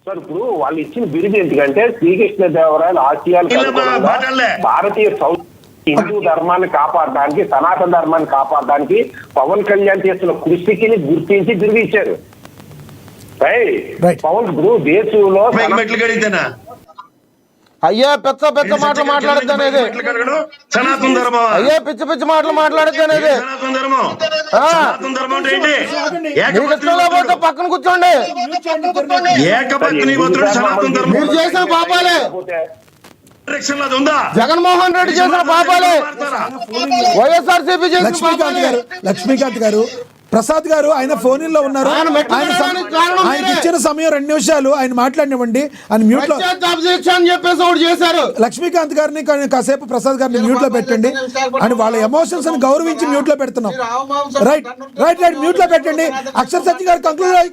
Sir ఇప్పుడు వాళ్ళు ఇచ్చిన బిరుదు ఎందుకంటే శ్రీకృష్ణదేవరాయలు ఆశయాలు భారతీయ హిందూ ధర్మాన్ని కాపాడడానికి, సనాతన ధర్మాన్ని కాపాడడానికి పవన్ కళ్యాణ్ చేస్తున్న కృషికి గుర్తించి బిరుదు ఇచ్చారు. పవన్ ఇప్పుడు దేశంలో అయ్యా పెద్ద పెద్ద మాటలు మాట్లాడతానేది, అయ్యా పిచ్చి పిచ్చి మాటలు మాట్లాడతానేది. పక్కన కూర్చోండి. మీరు చేసిన పాపాలే, జగన్మోహన్ రెడ్డి చేసిన పాపాలే, వైఎస్ఆర్సీపీ చేసిన పాపాలే. లక్ష్మీకాంత్ గారు, ప్రసాద్ గారు ఆయన ఫోన్ లో ఉన్నారు. ఆయన ఇచ్చిన సమయం 2 నిమిషాలు ఆయన మాట్లాడినివ్వండి. ఆయన మ్యూట్ లో చేశారు. లక్ష్మీకాంత్ గారిని కాసేపు ప్రసాద్ గారిని మ్యూట్ లో పెట్టండి. అని వాళ్ళ ఎమోషన్స్ ని గౌరవించి మ్యూట్ లో పెడుతున్నాం. రైట్ రైట్ రైట్ మ్యూట్ లో పెట్టండి. అక్షర్ సత్య గారు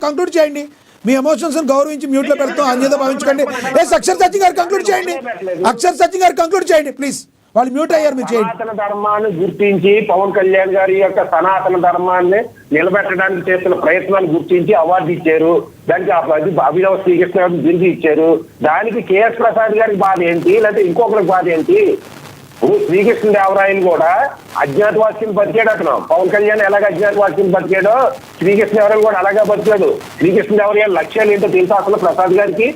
కంక్లూడ్ చేయండి. మీ ఎమోషన్స్ గౌరవించి మ్యూట్ లో పెడతాం, అన్యత భావించకండి. అక్షర్ సత్య గారు కంక్లూడ్ చేయండి. అక్షర్ సత్య గారు కంక్లూడ్ చేయండి ప్లీజ్. వాళ్ళు మ్యూట్ అయ్యారు. మీరు చేయండి. సనాతన ధర్మాన్ని గుర్తించి పవన్ కళ్యాణ్ గారి యొక్క సనాతన ధర్మాన్ని నిలబెట్టడానికి చేస్తున్న ప్రయత్నాలు గుర్తించి అవార్డు ఇచ్చారు. దానికి అభినవ శ్రీకృష్ణ గారికి బిరుదు ఇచ్చారు. దానికి కేఎస్ ప్రసాద్ గారికి బాధ ఏంటి, లేకపోతే ఇంకొకరికి బాధ ఏంటి? ఇప్పుడు శ్రీకృష్ణదేవరాయలు కూడా అజ్ఞాతవాస్యం బతికాడు. అతను పవన్ కళ్యాణ్ ఎలాగ అజ్ఞాతవాస్యం బతికాడో శ్రీకృష్ణదేవరాయలు కూడా అలాగే బతికాడు. శ్రీకృష్ణదేవరాయలు లక్ష్యాలు ఏంటో తెలుసా అసలు ప్రసాద్ గారికి?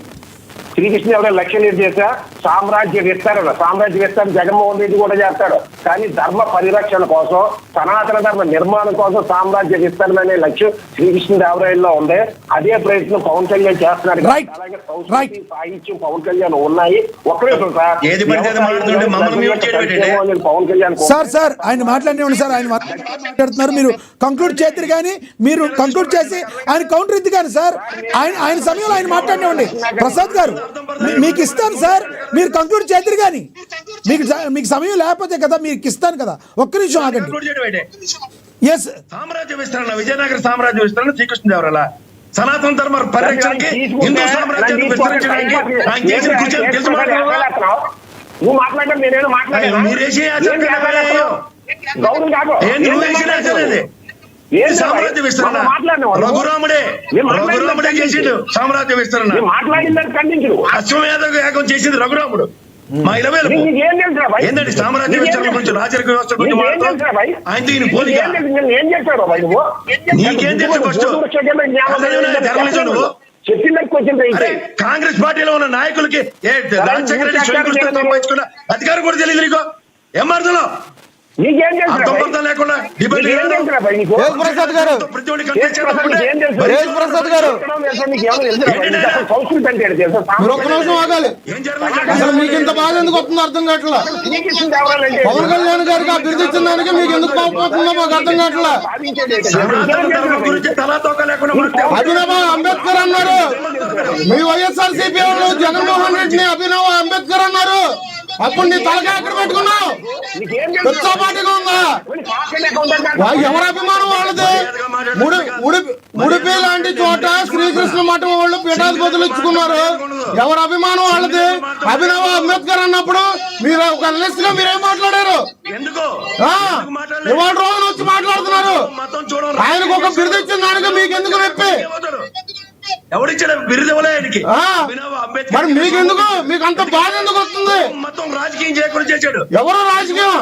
శ్రీకృష్ణదేవరాయలు లక్ష్యం ఏంటి చేశా? సామ్రాజ్య విస్తరణ. సామ్రాజ్య విస్తరణ జగన్మోహన్ రెడ్డి కూడా చేస్తాడు. కానీ ధర్మ పరిరక్షణ కోసం, సనాతన ధర్మ నిర్మాణం కోసం సామ్రాజ్య విస్తరణ అనే లక్ష్యం శ్రీకృష్ణదేవరాయల్లో ఉంది. అదే ప్రయత్నం పవన్ కళ్యాణ్ చేస్తున్నాడు. అలాగే సంస్కృతి, సాహిత్యం పవన్ కళ్యాణ్ ఉన్నాయి. ఒక్కడే పవన్ కళ్యాణ్ సార్ ఆయన మాట్లాడినండి సార్. ఆయన మాట్లాడుతున్నారు, మీరు కంక్లూడ్ చేద్దరు కానీ, మీరు కంక్లూడ్ చేసి ఆయన కౌంటర్ ఇద్దు కానీ సార్. ఆయన సమయంలో ఆయన మాట్లాడినండి. ప్రసాద్ గారు మీకు ఇస్తాను సార్, మీరు కంక్లూడ్ చేద్దరు కానీ. మీకు సమయం లేకపోతే కదా మీకు ఇస్తాను కదా. ఒక్క నిమిషం ఆగండి. సామ్రాజ్య విస్తరణ, విజయనగర సామ్రాజ్య విస్తరణ శ్రీకృష్ణదేవరాయల సనాతన ధర్మ పరిరక్షణకి, హిందూ సామ్రాజ్యాన్ని విస్తరించడానికి ఆయన చేసిన కృషి తెలుసు. నువ్వు మాట్లాడడం నేనేదో మాట్లాడాను. సామ్రాజ్య విస్తరణ రఘురాముడే చేసిండు. సామ్రాజ్య విస్తరణ మాట్లాడిందని ఖండించు. అశ్వమేధ యాగం చేసింది రఘురాముడు. మా 20,000 ఏంటండి సామ్రాజ్య విస్తరణ గురించి, రాజరిక వ్యవస్థ గురించి మాట్లాడుతూ ఆయనతో ఈయన పోలిక. నీకేం తెలుసు? ఫస్ట్ కాంగ్రెస్ పార్టీలో ఉన్న నాయకులకి రాజశేఖర రెడ్డి స్వయంకృష్ణ సంపాదించుకున్న అధికారం కూడా తెలియదు నీకు. ఏం మారుతున్నావు? లేకుండా ప్రసాద్ గారు, ప్రసాద్ గారు ఒక్క నిమిషం ఆగాలి. అసలు మీకు ఇంత బాధ ఎందుకు వస్తుందో అర్థం కావట్లా. పవన్ కళ్యాణ్ గారికి ఆ బిరుదు ఇచ్చిన దానికి మీకు ఎందుకు కోపడుతుందో మాకు అర్థం కావట్లా. అభినవ అంబేద్కర్ అన్నారు, మీ వైఎస్ఆర్సీపీ వాళ్ళు జగన్మోహన్ రెడ్డిని అభినవ అంబేద్కర్ అన్నారు. అప్పుడు నీ తలకాయ ఎక్కడ పెట్టుకున్నావు? పెద్దపాటిగా ఉందా? ఎవరి అభిమానం వాళ్ళది? ఉడిపి లాంటి చోట శ్రీకృష్ణ మఠం వాళ్ళు పీఠాధిపతులు ఇచ్చుకున్నారు. ఎవరి అభిమానం వాళ్ళది? అభినవ అంబేద్కర్ అన్నప్పుడు మీరు ఒక లిస్ట్ గా మీరేం మాట్లాడారు? ఇవాళ రోజున వచ్చి మాట్లాడుతున్నారు. ఆయనకు ఒక బిరుదు ఇచ్చిన దానికి మీకు ఎందుకు నొప్పి? ఎవరిచ్చాడు బిరుదు? మరి మీకెందుకు, మీకు అంత బాధ ఎందుకు వస్తుంది? మొత్తం రాజకీయం చేయకుండా చేశాడు. ఎవరు రాజకీయం?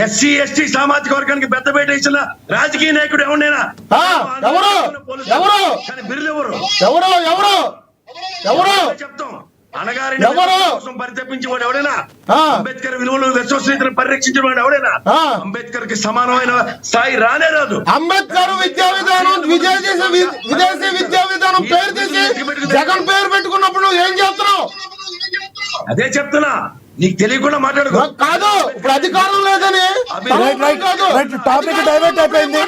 ఎస్సీ ఎస్టీ సామాజిక వర్గానికి పెద్దపేట ఇచ్చిన రాజకీయ నాయకుడు ఎవరైనా? ఎవరు ఎవరు బిరుదు ఎవరు? ఎవరు ఎవరు ఎవరు చెప్తాం. అనగారిని కోసం పరితపించేవాడు ఎవడైనా? అంబేద్కర్ విలువలు, విశ్వసనీయతను పరిరక్షించిన వాడు ఎవడైనా? అంబేద్కర్ కి సమానమైన స్థాయి రానే రాదు. అంబేద్కర్ విద్యా విధానం, విదేశీ విద్యా విధానం పేరు తీసి జగన్ పేరు పెట్టుకున్నప్పుడు నువ్వు ఏం చేస్తున్నావు? అదే చెప్తున్నా, నీకు తెలియకుండా మాట్లాడు. కాదు, ఇప్పుడు అధికారం లేదని. టాపిక్ డైవర్ట్ అయిపోయింది.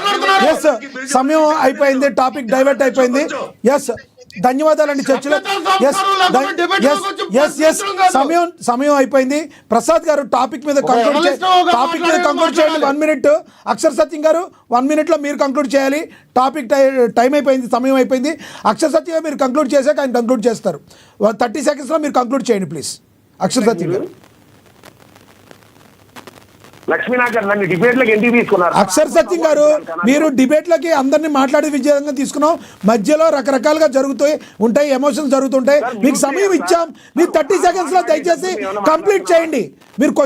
సమయం అయిపోయింది, టాపిక్ డైవర్ట్ అయిపోయింది. ధన్యవాదాలండి చర్చలో. సమయం అయిపోయింది. ప్రసాద్ గారు టాపిక్ మీద కంక్లూడ్ చేయండి. 1 minute. అక్షర్ సత్యం గారు 1 minute లో మీరు కంక్లూడ్ చేయాలి. టాపిక్ టైం అయిపోయింది, సమయం అయిపోయింది. అక్షర్ సత్యం గారు మీరు కంక్లూడ్ చేశాక ఆయన కంక్లూడ్ చేస్తారు. 30 seconds లో మీరు కంక్లూడ్ చేయండి ప్లీజ్. అక్షర్ సత్యం గారు. లక్ష్మీనాథ్ గారు నన్ను డిబేట్లకు ఎందుకు తీసుకున్నారు? అక్షర్ సత్యం గారు, మీరు డిబేట్లకి అందరినీ మాట్లాడే విజయంగా తీసుకున్నాం. మధ్యలో రకరకాలుగా ఉంటాయి, ఎమోషన్స్ జరుగుతుంటాయి. మీకు సమయం ఇచ్చాం, మీరు 30 seconds లో దయచేసి కంప్లీట్ చేయండి. మీరు